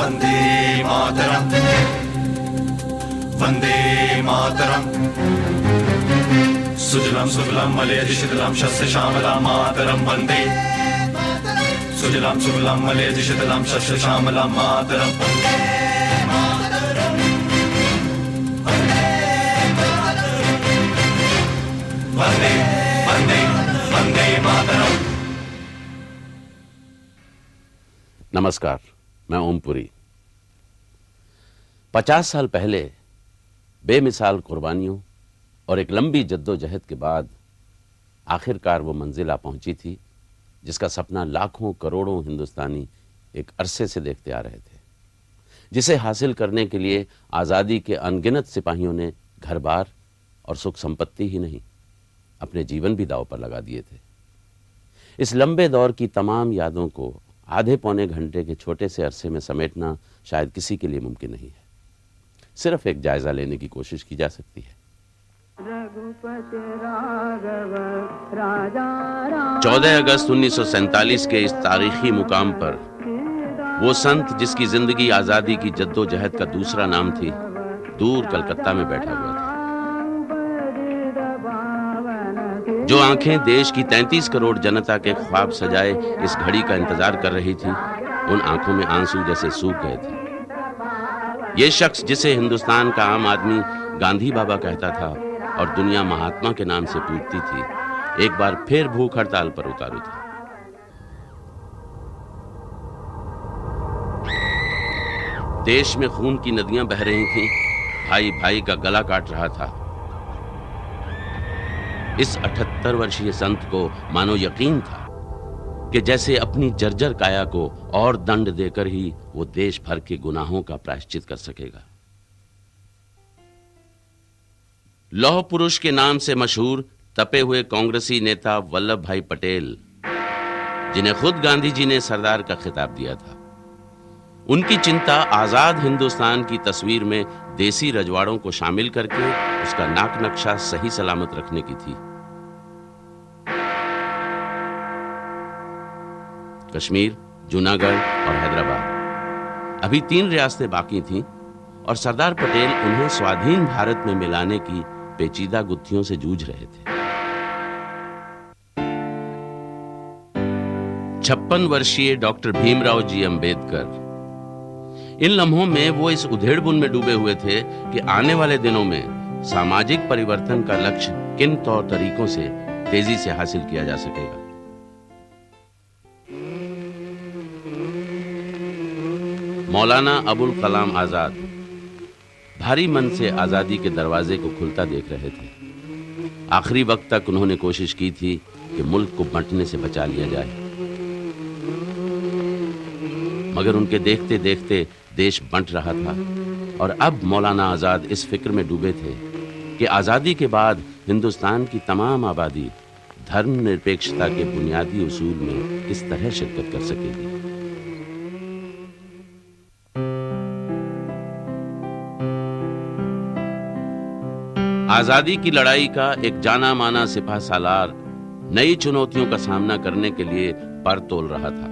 वंदे मातरम, वंदे मातरम। सुजलाम सुफलाम मलयजशीतलाम शस्य श्यामलां मातरम वंदे। सुजलाम सुफलाम मलयजशीतलाम शस्य श्यामलां मातरम वंदे मातरम, वंदे मातरम, वंदे वंदे वंदे मातरम। नमस्कार, मैं ओमपुरी। 50 साल पहले बेमिसाल कुर्बानियों और एक लंबी जद्दोजहद के बाद आखिरकार वो मंजिल आ पहुंची थी जिसका सपना लाखों करोड़ों हिंदुस्तानी एक अरसे से देखते आ रहे थे, जिसे हासिल करने के लिए आज़ादी के अनगिनत सिपाहियों ने घर बार और सुख संपत्ति ही नहीं, अपने जीवन भी दांव पर लगा दिए थे। इस लंबे दौर की तमाम यादों को आधे पौने घंटे के छोटे से अरसे में समेटना शायद किसी के लिए मुमकिन नहीं है। सिर्फ एक जायजा लेने की कोशिश की जा सकती है। 14 अगस्त 1947 के इस तारीखी मुकाम पर वो संत जिसकी जिंदगी आजादी की जद्दोजहद का दूसरा नाम थी, दूर कलकत्ता में बैठा हुआ था। जो आंखें देश की 33 करोड़ जनता के ख्वाब सजाए इस घड़ी का इंतजार कर रही थी, उन आंखों में आंसू जैसे सूख गए थे। ये शख्स जिसे हिंदुस्तान का आम आदमी गांधी बाबा कहता था और दुनिया महात्मा के नाम से पूजती थी, एक बार फिर भूख हड़ताल पर उतारू था। देश में खून की नदियां बह रही थीं, भाई भाई का गला काट रहा था। इस 78 वर्षीय संत को मानो यकीन था कि जैसे अपनी जर्जर काया को और दंड देकर ही वो देश भर के गुनाहों का प्रायश्चित कर सकेगा। लौह पुरुष के नाम से मशहूर तपे हुए कांग्रेसी नेता वल्लभ भाई पटेल, जिन्हें खुद गांधी जी ने सरदार का खिताब दिया था, उनकी चिंता आजाद हिंदुस्तान की तस्वीर में देसी रजवाड़ों को शामिल करके उसका नाक नक्शा सही सलामत रखने की थी। कश्मीर, जूनागढ़ और हैदराबाद, अभी 3 रियासतें बाकी थीं और सरदार पटेल उन्हें स्वाधीन भारत में मिलाने की पेचीदा गुत्थियों से जूझ रहे थे। 56 वर्षीय डॉक्टर भीमराव जी अंबेडकर, इन लम्हों में वो इस उधेड़बुन में डूबे हुए थे कि आने वाले दिनों में सामाजिक परिवर्तन का लक्ष्य किन तौर तरीकों से तेजी से हासिल किया जा सकेगा। मौलाना अबुल कलाम आजाद भारी मन से आजादी के दरवाजे को खुलता देख रहे थे। आखिरी वक्त तक उन्होंने कोशिश की थी कि मुल्क को बंटने से बचा लिया जाए, मगर उनके देखते देखते देश बंट रहा था और अब मौलाना आजाद इस फिक्र में डूबे थे कि आजादी के बाद हिंदुस्तान की तमाम आबादी धर्मनिरपेक्षता के बुनियादी उसूल में किस तरह शिरकत कर सकेगी। आजादी की लड़ाई का एक जाना माना सिपह सालार नई चुनौतियों का सामना करने के लिए पर तोल रहा था।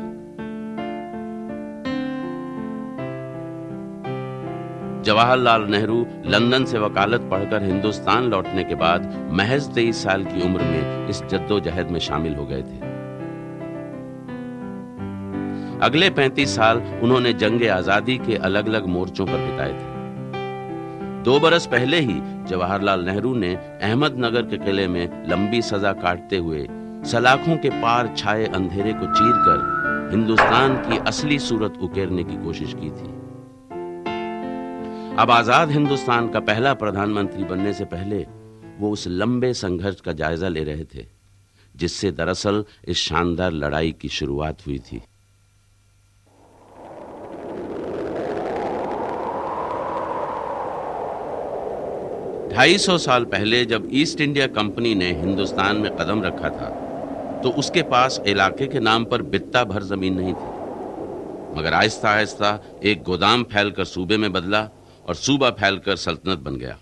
जवाहरलाल नेहरू लंदन से वकालत पढ़कर हिंदुस्तान लौटने के बाद महज 23 साल की उम्र में इस जद्दोजहद में शामिल हो गए थे। अगले 35 साल उन्होंने जंग आजादी के अलग अलग मोर्चों पर बिताए थे। 2 बरस पहले ही जवाहरलाल नेहरू ने अहमदनगर के किले में लंबी सजा काटते हुए सलाखों के पार छाए अंधेरे को चीरकर हिंदुस्तान की असली सूरत उकेरने की कोशिश की थी। अब आजाद हिंदुस्तान का पहला प्रधानमंत्री बनने से पहले वो उस लंबे संघर्ष का जायजा ले रहे थे जिससे दरअसल इस शानदार लड़ाई की शुरुआत हुई थी। ढाई 250 साल पहले जब ईस्ट इंडिया कंपनी ने हिंदुस्तान में कदम रखा था तो उसके पास इलाके के नाम पर बित्ता भर जमीन नहीं थी, मगर आहिस्ता आहिस्ता एक गोदाम फैलकर सूबे में बदला और सूबा फैलकर सल्तनत बन गया।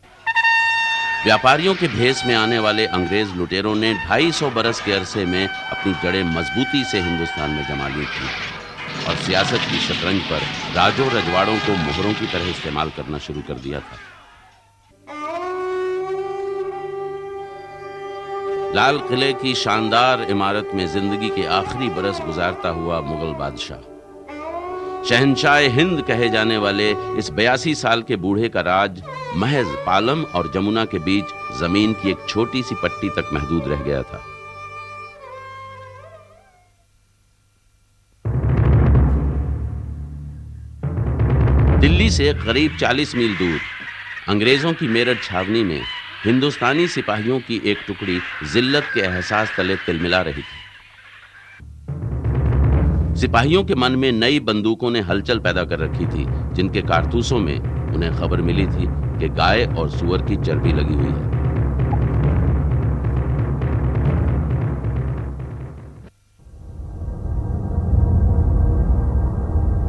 व्यापारियों के भेष में आने वाले अंग्रेज लुटेरों ने 250 बरस के अरसे में अपनी जड़ें मजबूती से हिंदुस्तान में जमा ली थी और सियासत की शतरंज पर राजों रजवाड़ों को मोहरों की तरह इस्तेमाल करना शुरू कर दिया था। लाल किले की शानदार इमारत में जिंदगी के आखिरी बरस गुजारता हुआ मुगल बादशाह, शहंशाह हिंद कहे जाने वाले इस 82 साल के बूढ़े का राज महज पालम और जमुना के बीच जमीन की एक छोटी सी पट्टी तक महदूद रह गया था। दिल्ली से करीब 40 मील दूर अंग्रेजों की मेरठ छावनी में हिंदुस्तानी सिपाहियों की एक टुकड़ी जिल्लत के एहसास तले तिलमिला रही थी। सिपाहियों के मन में नई बंदूकों ने हलचल पैदा कर रखी थी, जिनके कारतूसों में उन्हें खबर मिली थी कि गाय और सुअर की चर्बी लगी हुई है।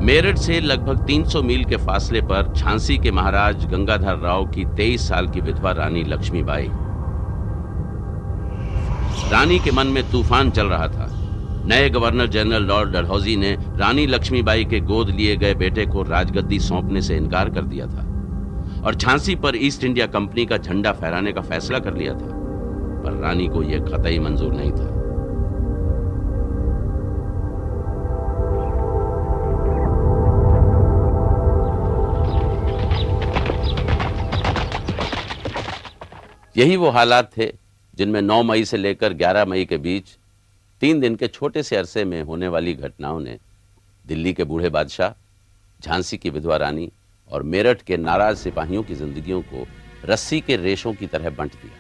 मेरठ से लगभग 300 मील के फासले पर झांसी के महाराज गंगाधर राव की 23 साल की विधवा रानी लक्ष्मीबाई। रानी के मन में तूफान चल रहा था। नए गवर्नर जनरल लॉर्ड डलहौजी ने रानी लक्ष्मीबाई के गोद लिए गए बेटे को राजगद्दी सौंपने से इनकार कर दिया था और झांसी पर ईस्ट इंडिया कंपनी का झंडा फहराने का फैसला कर लिया था, पर रानी को यह कतई मंजूर नहीं था। यही वो हालात थे जिनमें 9 मई से लेकर 11 मई के बीच 3 दिन के छोटे से अरसे में होने वाली घटनाओं ने दिल्ली के बूढ़े बादशाह, झांसी की विधवा रानी और मेरठ के नाराज सिपाहियों की जिंदगियों को रस्सी के रेशों की तरह बांट दिया।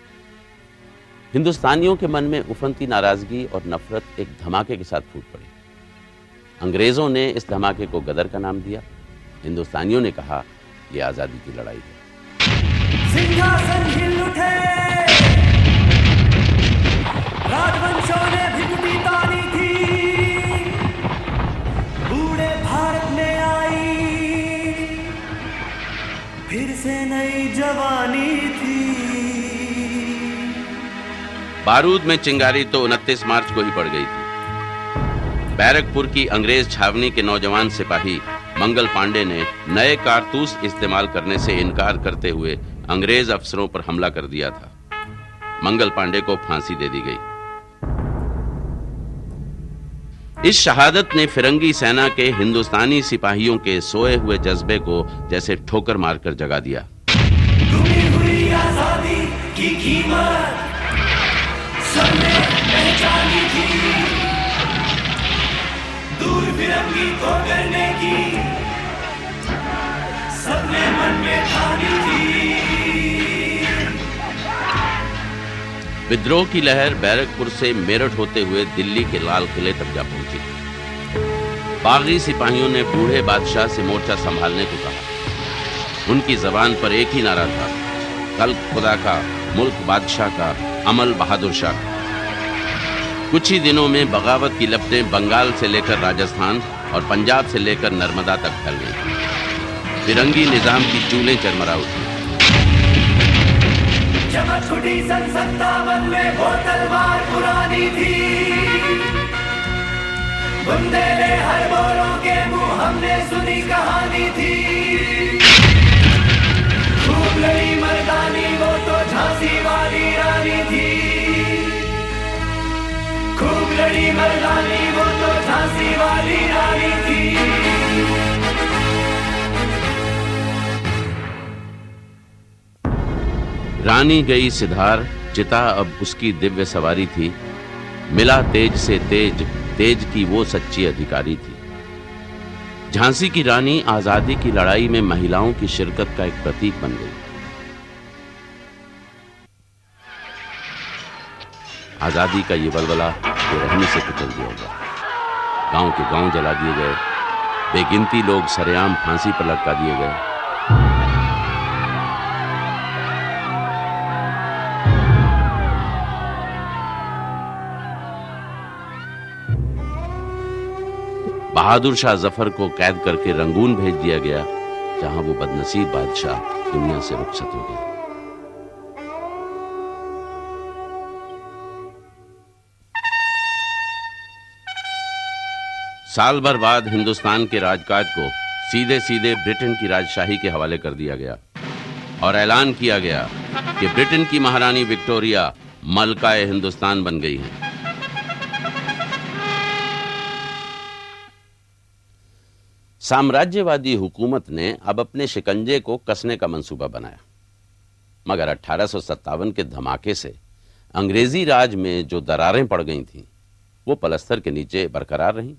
हिंदुस्तानियों के मन में उफनती नाराजगी और नफरत एक धमाके के साथ फूट पड़ी। अंग्रेजों ने इस धमाके को गदर का नाम दिया। हिंदुस्तानियों ने कहा, यह आजादी की लड़ाई है। सिंहासन हिल उठे, राजवंशों ने भिगुटी तानी थी, बूढ़े भारत में आई फिर से नई जवानी थी। बारूद में चिंगारी तो 29 मार्च को ही पड़ गई थी। बैरकपुर की अंग्रेज छावनी के नौजवान सिपाही मंगल पांडे ने नए कारतूस इस्तेमाल करने से इनकार करते हुए अंग्रेज अफसरों पर हमला कर दिया था। मंगल पांडे को फांसी दे दी गई। इस शहादत ने फिरंगी सेना के हिंदुस्तानी सिपाहियों के सोए हुए जज्बे को जैसे ठोकर मारकर जगा दिया। डूबी हुई आजादी की कीमत सबने पहचानी थी, दूर फिरंगी को करने की सबने मन में ठानी थी। विद्रोह की लहर बैरकपुर से मेरठ होते हुए दिल्ली के लाल किले तक जा पहुंची। बागी सिपाहियों ने बूढ़े बादशाह से मोर्चा संभालने को कहा। उनकी जबान पर एक ही नारा था, कल खुदा का, मुल्क बादशाह का, अमल बहादुर शाह। कुछ ही दिनों में बगावत की लपटें बंगाल से लेकर राजस्थान और पंजाब से लेकर नर्मदा तक फैल गई। फिरंगी निजाम की चूलें चरमरा उठी। चमक छुटी सन 57 में वो तलवार पुरानी थी, बुंदेले हर बोरों के मुंह हमने सुनी कहानी थी। खूब लड़ी मर्दानी वो तो झांसी वाली रानी थी, खूब लड़ी मर्दानी वो तो झांसी वाली रानी थी। रानी गई सिधार, चिता अब उसकी दिव्य सवारी थी। मिला तेज से तेज, तेज की वो सच्ची अधिकारी थी। झांसी की रानी आजादी की लड़ाई में महिलाओं की शिरकत का एक प्रतीक बन गई। आजादी का ये बलबला बेरहमी से कुचल दिया गया। गांव के गांव जला दिए गए, बेगिनती लोग सरेआम फांसी पर लटका दिए गए। बहादुर शाह जफर को कैद करके रंगून भेज दिया गया, जहां वो बदनसीब बादशाह दुनिया से रुखसत हो गया। साल भर बाद हिंदुस्तान के राजकाज को सीधे सीधे ब्रिटेन की राजशाही के हवाले कर दिया गया और ऐलान किया गया कि ब्रिटेन की महारानी विक्टोरिया मलकाए हिंदुस्तान बन गई हैं। साम्राज्यवादी हुकूमत ने अब अपने शिकंजे को कसने का मंसूबा बनाया, मगर 1857 के धमाके से अंग्रेजी राज में जो दरारें पड़ गई थीं, वो पलस्तर के नीचे बरकरार रहीं।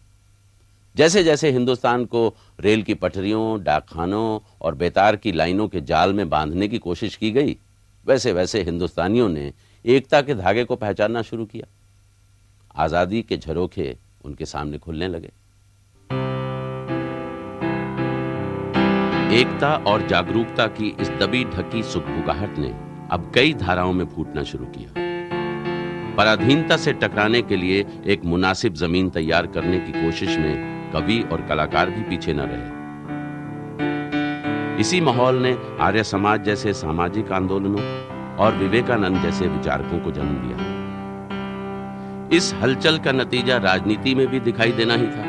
जैसे जैसे हिंदुस्तान को रेल की पटरियों, डाकखानों और बेतार की लाइनों के जाल में बांधने की कोशिश की गई, वैसे वैसे हिंदुस्तानियों ने एकता के धागे को पहचानना शुरू किया। आजादी के झरोखे उनके सामने खुलने लगे। एकता और जागरूकता की इस दबी ढकी सुगबुगाहट ने अब कई धाराओं में फूटना शुरू किया। पराधीनता से टकराने के लिए एक मुनासिब जमीन तैयार करने की कोशिश में कवि और कलाकार भी पीछे न रहे। इसी माहौल ने आर्य समाज जैसे सामाजिक आंदोलनों और विवेकानंद जैसे विचारकों को जन्म दिया। इस हलचल का नतीजा राजनीति में भी दिखाई देना ही था।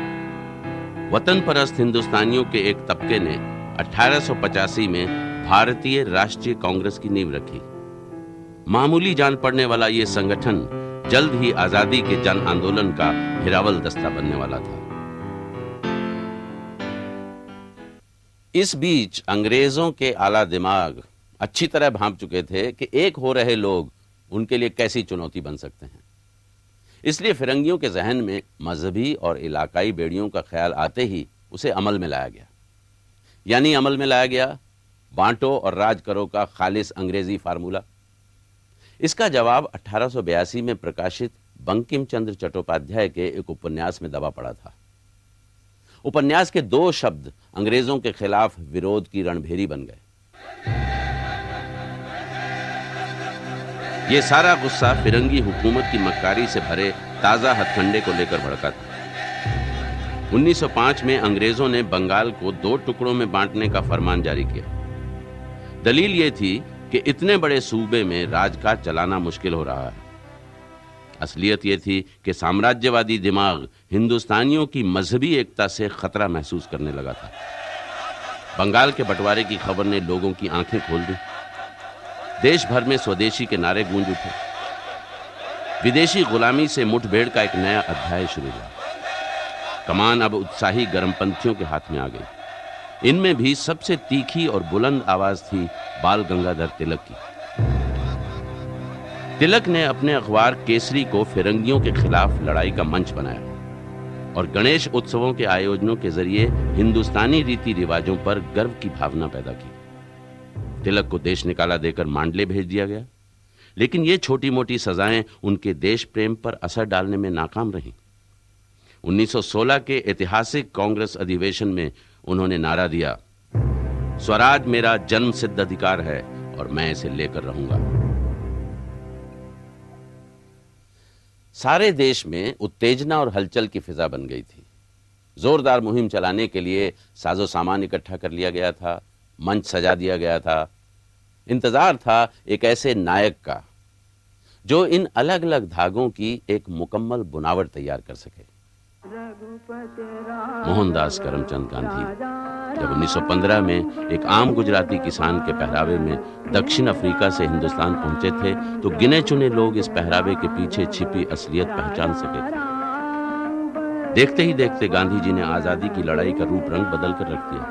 वतन परस्त हिंदुस्तानियों के एक तबके ने 1885 में भारतीय राष्ट्रीय कांग्रेस की नींव रखी। मामूली जान पड़ने वाला यह संगठन जल्द ही आजादी के जन आंदोलन का हिरावल दस्ता बनने वाला था। इस बीच अंग्रेजों के आला दिमाग अच्छी तरह भांप चुके थे कि एक हो रहे लोग उनके लिए कैसी चुनौती बन सकते हैं। इसलिए फिरंगियों के जहन में मजहबी और इलाकाई बेड़ियों का ख्याल आते ही उसे अमल में लाया गया। यानी अमल में लाया गया बांटो और राज करो का खालिस अंग्रेजी फार्मूला। इसका जवाब 1882 में प्रकाशित बंकिम चंद्र चट्टोपाध्याय के एक उपन्यास में दबा पड़ा था। उपन्यास के 2 शब्द अंग्रेजों के खिलाफ विरोध की रणभेरी बन गए। यह सारा गुस्सा फिरंगी हुकूमत की मक्कारी से भरे ताजा हथकंडे को लेकर भड़का था। 1905 में अंग्रेजों ने बंगाल को 2 टुकड़ों में बांटने का फरमान जारी किया। दलील यह थी कि इतने बड़े सूबे में राजकाज चलाना मुश्किल हो रहा है। असलियत यह थी कि साम्राज्यवादी दिमाग हिंदुस्तानियों की मजहबी एकता से खतरा महसूस करने लगा था। बंगाल के बंटवारे की खबर ने लोगों की आंखें खोल दी। देश भर में स्वदेशी के नारे गूंज उठे। विदेशी गुलामी से मुठभेड़ का एक नया अध्याय शुरू हुआ। कमान अब उत्साही गर्मपंथियों के हाथ में आ गई। इनमें भी सबसे तीखी और बुलंद आवाज थी बाल गंगाधर तिलक की। तिलक ने अपने अखबार केसरी को फिरंगियों के खिलाफ लड़ाई का मंच बनाया और गणेश उत्सवों के आयोजनों के जरिए हिंदुस्तानी रीति रिवाजों पर गर्व की भावना पैदा की। तिलक को देश निकाला देकर मांडले भेज दिया गया, लेकिन ये छोटी मोटी सजाएं उनके देश प्रेम पर असर डालने में नाकाम रहीं। 1916 के ऐतिहासिक कांग्रेस अधिवेशन में उन्होंने नारा दिया, स्वराज मेरा जन्म सिद्ध अधिकार है और मैं इसे लेकर रहूंगा। सारे देश में उत्तेजना और हलचल की फिजा बन गई थी। जोरदार मुहिम चलाने के लिए साजो सामान इकट्ठा कर लिया गया था, मंच सजा दिया गया था। इंतजार था एक ऐसे नायक का जो इन अलग अलग धागों की एक मुकम्मल बुनावट तैयार कर सके। मोहनदास करमचंद गांधी जब 1915 में एक आम गुजराती किसान के पहरावे में दक्षिण अफ्रीका से हिंदुस्तान पहुंचे थे, तो गिने चुने लोग इस पहरावे के पीछे छिपी असलियत पहचान सके थे। देखते ही देखते गांधी जी ने आजादी की लड़ाई का रूप रंग बदल कर रख दिया।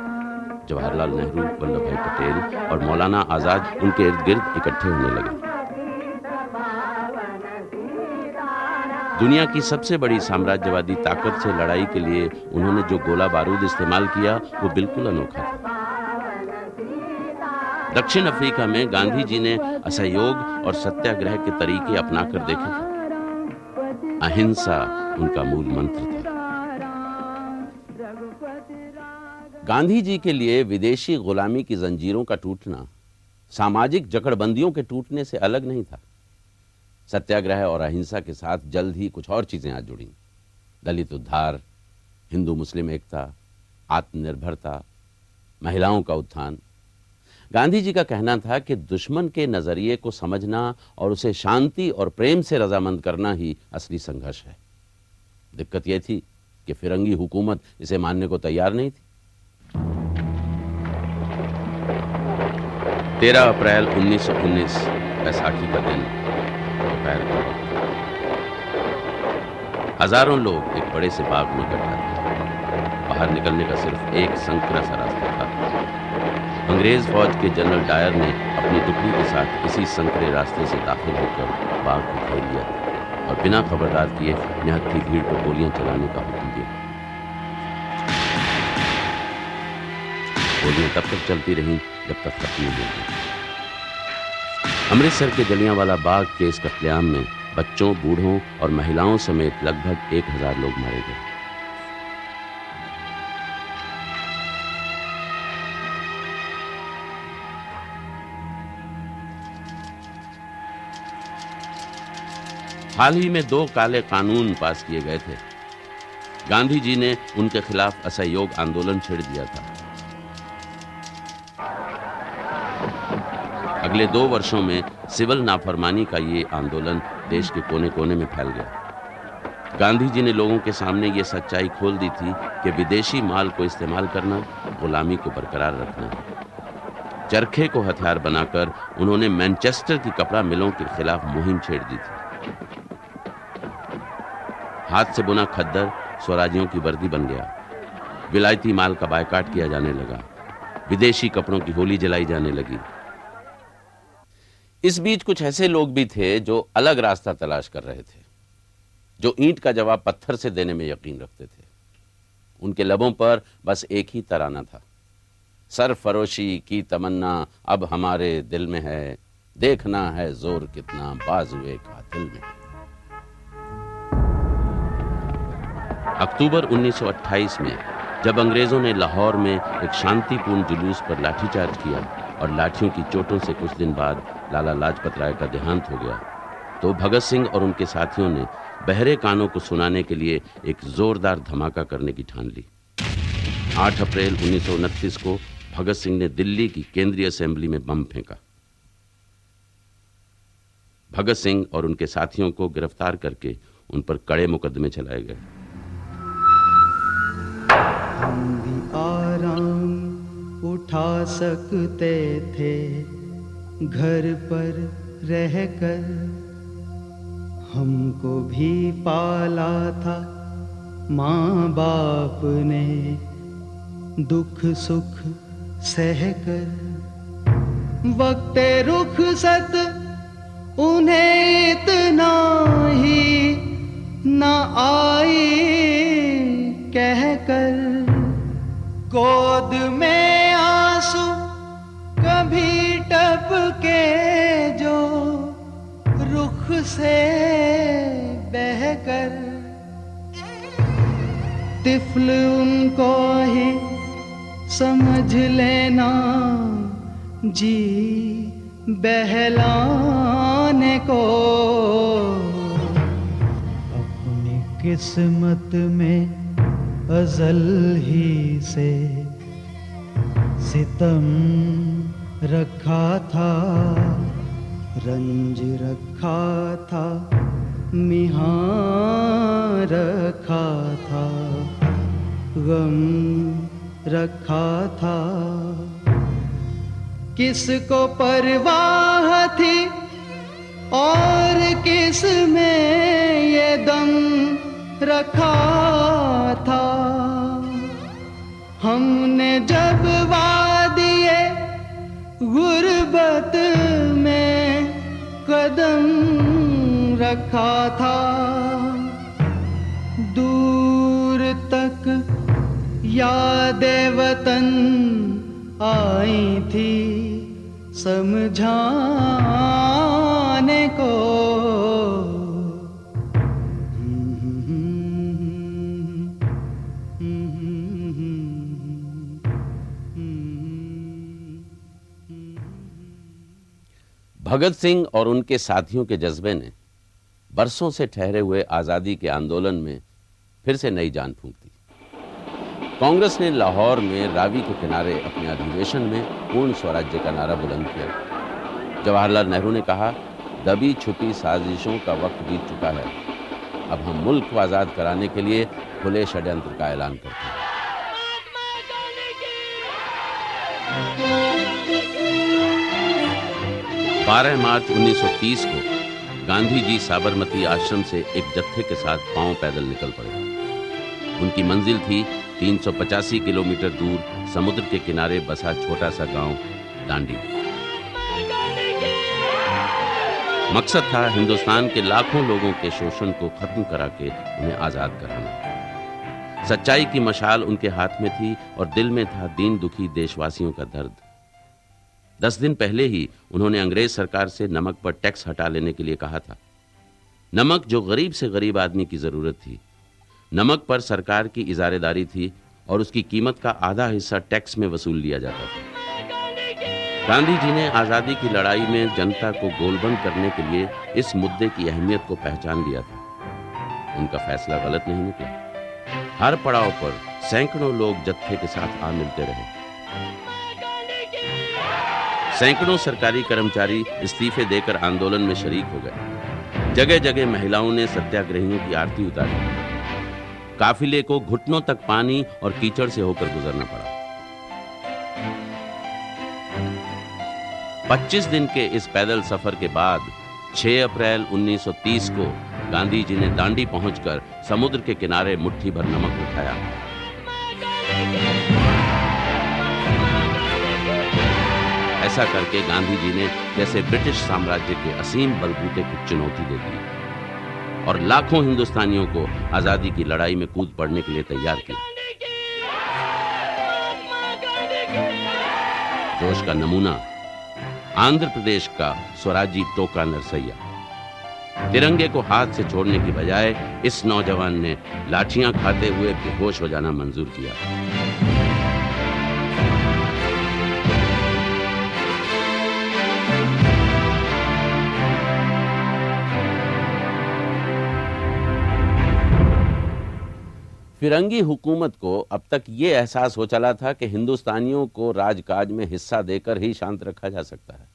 जवाहरलाल नेहरू, वल्लभ भाई पटेल और मौलाना आजाद उनके इर्द गिर्द इकट्ठे होने लगे। दुनिया की सबसे बड़ी साम्राज्यवादी ताकत से लड़ाई के लिए उन्होंने जो गोला बारूद इस्तेमाल किया वो बिल्कुल अनोखा था। दक्षिण अफ्रीका में गांधी जी ने असहयोग और सत्याग्रह के तरीके अपनाकर देखे थे। अहिंसा उनका मूल मंत्र था। गांधी जी के लिए विदेशी गुलामी की जंजीरों का टूटना सामाजिक जकड़बंदियों के टूटने से अलग नहीं था। सत्याग्रह और अहिंसा के साथ जल्द ही कुछ और चीजें आ जुड़ी। दलित उद्धार, हिंदू मुस्लिम एकता, आत्मनिर्भरता, महिलाओं का उत्थान। गांधी जी का कहना था कि दुश्मन के नजरिए को समझना और उसे शांति और प्रेम से रजामंद करना ही असली संघर्ष है। दिक्कत यह थी कि फिरंगी हुकूमत इसे मानने को तैयार नहीं थी। 13 अप्रैल 1919 बैसाखी का दिन, दोपहर का वक्त। हजारों लोग एक बड़े से बाग में इकट्ठा थे। बाहर निकलने का सिर्फ एक संकरा सा रास्ता था। अंग्रेज फौज के जनरल डायर ने अपनी टुकड़ी के साथ इसी संकरे रास्ते से दाखिल होकर बाग को घेर लिया और बिना खबरदार किए निहत्थी भीड़ को गोलियां चलाने का हुक्म दिया। गोलियां तब तक चलती रहीं जब तक खत्म नहीं हुई। अमृतसर के जलियांवाला बाग के इस कत्लेआम में बच्चों, बूढ़ों और महिलाओं समेत लगभग 1000 लोग मारे गए। हाल ही में 2 काले कानून पास किए गए थे। गांधी जी ने उनके खिलाफ असहयोग आंदोलन छेड़ दिया था। अगले 2 वर्षों में सिविल नाफरमानी का ये आंदोलन देश के कोने कोने में फैल गया। गांधी जी ने लोगों के सामने ये सच्चाई खोल दी थी कि विदेशी माल को इस्तेमाल करना गुलामी को बरकरार रखना है। चरखे को हथियार बनाकर उन्होंने मैनचेस्टर की कपड़ा मिलों के खिलाफ मुहिम छेड़ दी थी। हाथ से बुना खद्दर स्वराजियों की वर्दी बन गया। विलायती माल का बायकाट किया जाने लगा। विदेशी कपड़ों की होली जलाई जाने लगी। इस बीच कुछ ऐसे लोग भी थे जो अलग रास्ता तलाश कर रहे थे, जो ईंट का जवाब पत्थर से देने में यकीन रखते थे। उनके लबों पर बस एक ही तराना था, सरफरोशी की तमन्ना अब हमारे दिल में है, देखना है जोर कितना बाजुए कातिल में। अक्टूबर 1928 में जब अंग्रेजों ने लाहौर में एक शांतिपूर्ण जुलूस पर लाठीचार्ज किया और लाठियों की चोटों से कुछ दिन बाद लाला लाजपत राय का देहांत हो गया, तो भगत सिंह और उनके साथियों ने बहरे कानों को सुनाने के लिए एक जोरदार धमाका करने की ठान ली। 8 अप्रैल 1929 को भगत सिंह ने दिल्ली की केंद्रीय असेंबली में बम फेंका। भगत सिंह और उनके साथियों को गिरफ्तार करके उन पर कड़े मुकदमे चलाए गए। हम भी आराम उठा सकते थे घर पर रहकर, हमको भी पाला था माँ बाप ने दुख सुख सहकर। वक्ते रुखसत उन्हें इतना ही न आई कहकर, गोद में आंसू कभी टपके जो रुख से बहकर। तिफल उनको ही समझ लेना जी बहलाने को, अपनी किस्मत में अज़ल ही से सितम रखा था, रंज रखा था, मिहां रखा था, गम रखा था। किसको परवाह थी और किस में ये दम रखा था। हमने जब वादिए गुर्बत में कदम रखा था, दूर तक यादें वतन आई थी समझाने को। भगत सिंह और उनके साथियों के जज्बे ने बरसों से ठहरे हुए आज़ादी के आंदोलन में फिर से नई जान फूंक दी। कांग्रेस ने लाहौर में रावी के किनारे अपने अधिवेशन में पूर्ण स्वराज्य का नारा बुलंद किया। जवाहरलाल नेहरू ने कहा, दबी छुपी साजिशों का वक्त बीत चुका है, अब हम मुल्क को आज़ाद कराने के लिए खुले षड्यंत्र का ऐलान करते हैं। 12 मार्च 1930 को गांधी जी साबरमती आश्रम से एक जत्थे के साथ पांव पैदल निकल पड़े। उनकी मंजिल थी 385 किलोमीटर दूर समुद्र के किनारे बसा छोटा सा गांव दांडी। मकसद था हिंदुस्तान के लाखों लोगों के शोषण को खत्म करा के उन्हें आजाद कराना। सच्चाई की मशाल उनके हाथ में थी और दिल में था दीन दुखी देशवासियों का दर्द। 10 दिन पहले ही उन्होंने अंग्रेज सरकार से नमक पर टैक्स हटा लेने के लिए कहा था। नमक जो गरीब से गरीब आदमी की जरूरत थी। नमक पर सरकार की इजारेदारी थी और उसकी कीमत का आधा हिस्सा टैक्स में वसूल लिया जाता था। गांधी जी ने आजादी की लड़ाई में जनता को गोलबंद करने के लिए इस मुद्दे की अहमियत को पहचान लिया था। उनका फैसला गलत नहीं निकला। हर पड़ाव पर सैकड़ों लोग जत्थे के साथ आ मिलते रहे। सैकड़ों सरकारी कर्मचारी इस्तीफे देकर आंदोलन में शरीक हो गए। जगह जगह महिलाओं ने सत्याग्रहियों की आरती उतारी। काफिले को घुटनों तक पानी और कीचड़ से होकर गुजरना पड़ा। 25 दिन के इस पैदल सफर के बाद 6 अप्रैल 1930 को गांधी जी ने दांडी पहुंचकर समुद्र के किनारे मुट्ठी भर नमक उठाया। ऐसा करके गांधी जी ने जैसे ब्रिटिश साम्राज्य के असीम बलबूते को चुनौती दे दी और लाखों हिंदुस्तानियों को आजादी की लड़ाई में कूद पड़ने के लिए तैयार किया। जोश का नमूना आंध्र प्रदेश का स्वराजी टोका नरसैया। तिरंगे को हाथ से छोड़ने की बजाय इस नौजवान ने लाठियां खाते हुए बेहोश हो जाना मंजूर किया। फिरंगी हुकूमत को अब तक ये एहसास हो चला था कि हिंदुस्तानियों को राजकाज में हिस्सा देकर ही शांत रखा जा सकता है।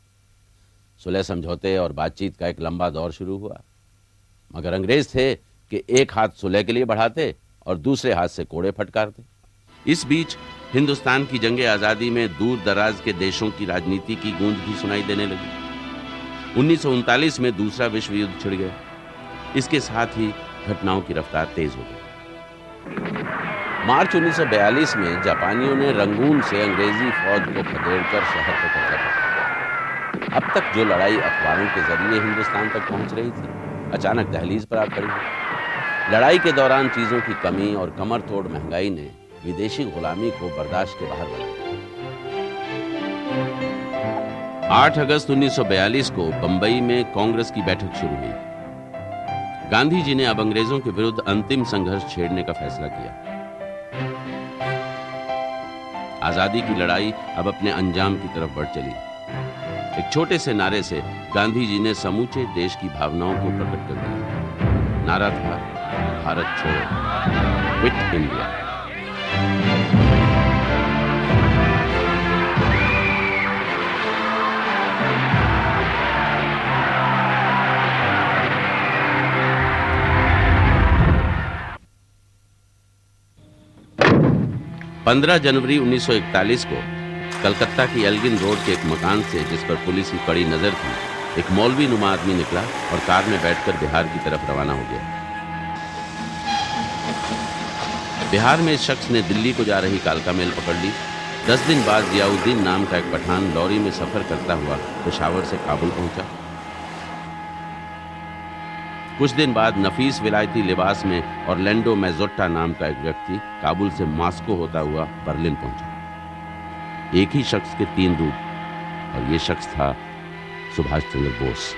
सुलह समझौते और बातचीत का एक लंबा दौर शुरू हुआ, मगर अंग्रेज थे कि एक हाथ सुलह के लिए बढ़ाते और दूसरे हाथ से कोड़े फटकारते। इस बीच हिंदुस्तान की जंगे आजादी में दूर दराज के देशों की राजनीति की गूंज भी सुनाई देने लगी। 1939 में दूसरा विश्व युद्ध छिड़ गया। इसके साथ ही घटनाओं की रफ्तार तेज हो गई। मार्च 1942 में जापानियों ने रंगून से अंग्रेजी फौज को खदेड़कर शहर पर कब्जा कर। अब तक जो लड़ाई अखबारों के जरिए हिंदुस्तान तक पहुंच रही थी, अचानक दहलीज पर आ खड़ी। लड़ाई के दौरान चीजों की कमी और कमर तोड़ महंगाई ने विदेशी गुलामी को बर्दाश्त के बाहर बना दिया। 8 अगस्त 1942 को बंबई में कांग्रेस की बैठक शुरू हुई। गांधी जी ने अब अंग्रेजों के विरुद्ध अंतिम संघर्ष छेड़ने का फैसला किया। आजादी की लड़ाई अब अपने अंजाम की तरफ बढ़ चली। एक छोटे से नारे से गांधी जी ने समूचे देश की भावनाओं को प्रकट कर दिया। नारा था भारत छोड़ो, क्विट इंडिया। पंद्रह जनवरी 1941 को कलकत्ता की एल्गिन रोड के एक मकान से, जिस पर पुलिस की कड़ी नजर थी, एक मौलवी नुमा आदमी निकला और कार में बैठकर बिहार की तरफ रवाना हो गया। बिहार में इस शख्स ने दिल्ली को जा रही कालका मेल पकड़ ली। 10 दिन बाद जियाउद्दीन नाम का एक पठान लॉरी में सफर करता हुआ पेशावर से काबुल पहुंचा। कुछ दिन बाद नफीस विलायती लिबास में ऑरलैंडो मैजोट्टा नाम का एक व्यक्ति काबुल से मॉस्को होता हुआ बर्लिन पहुंचा। एक ही शख्स के 3 रूप, और ये शख्स था सुभाष चंद्र बोस।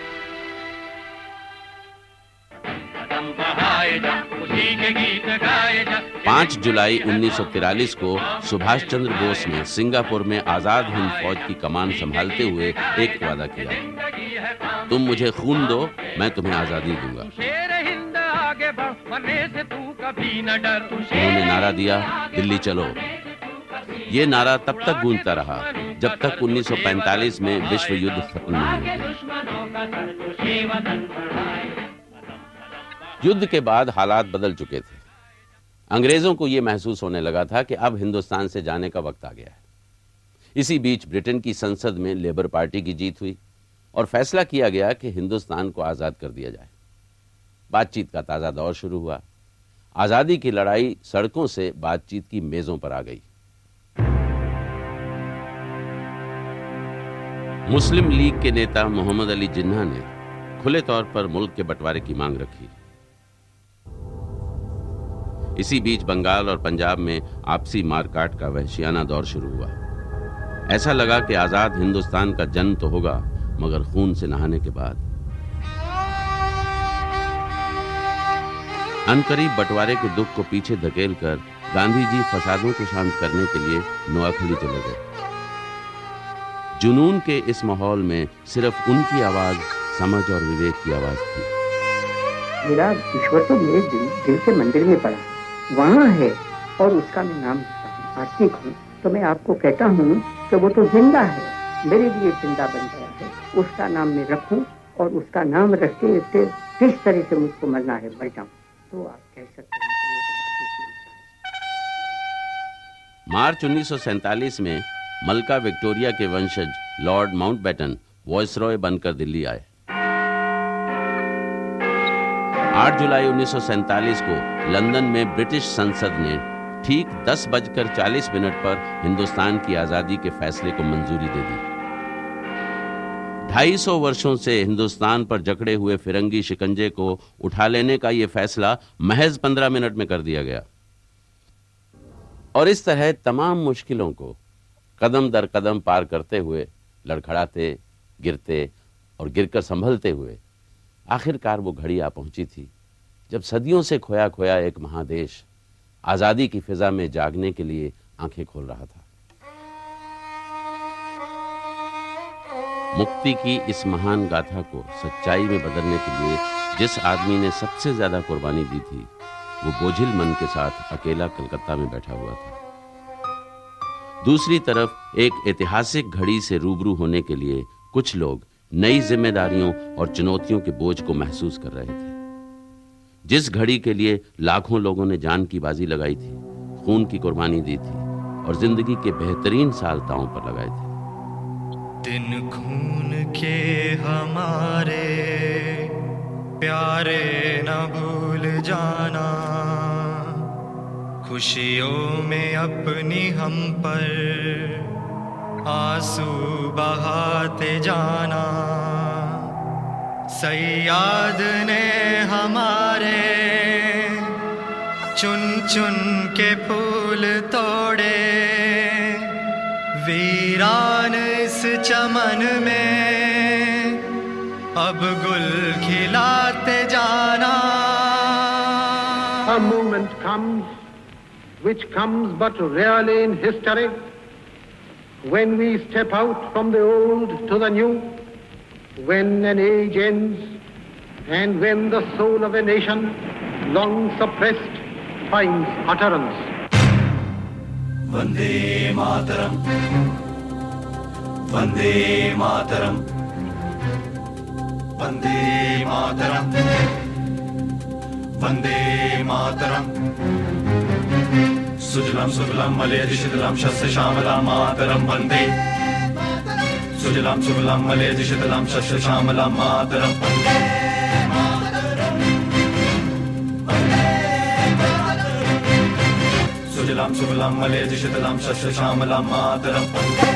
पांच जुलाई 1943 को सुभाष चंद्र बोस ने सिंगापुर में आजाद हिंद फौज की कमान संभालते हुए एक वादा किया, तुम मुझे खून दो, मैं तुम्हें आजादी दूंगा। उन्होंने नारा दिया, दिल्ली चलो। ये नारा तब तक गूंजता रहा जब तक 1945 में विश्व युद्ध खत्म नहीं हो गया। युद्ध के बाद हालात बदल चुके थे। अंग्रेजों को यह महसूस होने लगा था कि अब हिंदुस्तान से जाने का वक्त आ गया है। इसी बीच ब्रिटेन की संसद में लेबर पार्टी की जीत हुई और फैसला किया गया कि हिंदुस्तान को आजाद कर दिया जाए। बातचीत का ताजा दौर शुरू हुआ। आजादी की लड़ाई सड़कों से बातचीत की मेजों पर आ गई। मुस्लिम लीग के नेता मोहम्मद अली जिन्ना ने खुले तौर पर मुल्क के बंटवारे की मांग रखी। इसी बीच बंगाल और पंजाब में आपसी मारकाट का वहशियाना दौर शुरू हुआ। ऐसा लगा कि आजाद हिंदुस्तान का जन्म तो होगा, मगर खून से नहाने के बाद। अनकरीब बंटवारे के दुख को पीछे धकेलकर गांधी जी फसादों को शांत करने के लिए नोआखली चले गए। जुनून के इस माहौल में सिर्फ उनकी आवाज समझ और विवेक की आवाज थी। मेरा ईश्वर तो मेरे दिल के मंदिर में पड़ा, वहाँ है और उसका मैं नाम लेता हूँ। आस्तिक हूँ तो मैं आपको कहता हूँ कि वो तो जिंदा है, मेरे लिए जिंदा बन गया है। उसका नाम मैं रखूँ और उसका नाम रखते रखते किस तरह से मुझको मरना है मर जाऊँ, तो आप कह सकते हैं। मार्च 1947 में मलका विक्टोरिया के वंशज लॉर्ड माउंटबेटन वॉइसरॉय बनकर दिल्ली आए। 8 जुलाई 1947 को लंदन में ब्रिटिश संसद ने ठीक 10:40 पर हिंदुस्तान की आजादी के फैसले को मंजूरी दे दी। 250 वर्षों से हिंदुस्तान पर जकड़े हुए फिरंगी शिकंजे को उठा लेने का यह फैसला महज 15 मिनट में कर दिया गया। और इस तरह तमाम मुश्किलों को कदम दर कदम पार करते हुए, लड़खड़ाते, गिरते और गिरकर संभलते हुए आखिरकार वो घड़ी आ पहुंची थी जब सदियों से खोया खोया एक महादेश आजादी की फिजा में जागने के लिए आंखें खोल रहा था। मुक्ति की इस महान गाथा को सच्चाई में बदलने के लिए जिस आदमी ने सबसे ज्यादा कुर्बानी दी थी, वो बोझिल मन के साथ अकेला कलकत्ता में बैठा हुआ था। दूसरी तरफ एक ऐतिहासिक घड़ी से रूबरू होने के लिए कुछ लोग नई जिम्मेदारियों और चुनौतियों के बोझ को महसूस कर रहे थे। जिस घड़ी के लिए लाखों लोगों ने जान की बाजी लगाई थी, खून की कुर्बानी दी थी और जिंदगी के बेहतरीन साल दांव पर लगाए थे। दिन खून के हमारे प्यारे न भूल जाना, खुशियों में अपनी हम पर आंसू बहाते जाना। सैयाद ने हमारे चुन चुन के फूल तोड़े, वीरान इस चमन में अब गुल खिलाते जाना। A moment comes which comes but rarely in history, when we step out from the old to the new, when an age ends and when the soul of a nation long suppressed finds utterance. Vande Mataram, Vande Mataram, Vande Mataram, Vande Mataram. Sujalam सुफलाम मलयज शीतलाम शस्य श्यामलाम मातरम वंदे। सुजलाम सुफलाम मलयज शीतलाम शस्य श्यामलाम मातरम वंदे। सुजलाम सुफलाम मलयज शीतलाम शस्य श्यामलाम मातरम वंदे।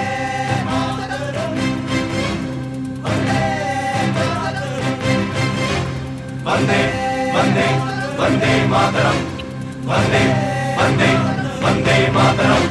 वंदे वंदे वंदे मातरम, वंदे वंदे वंदे मातरम।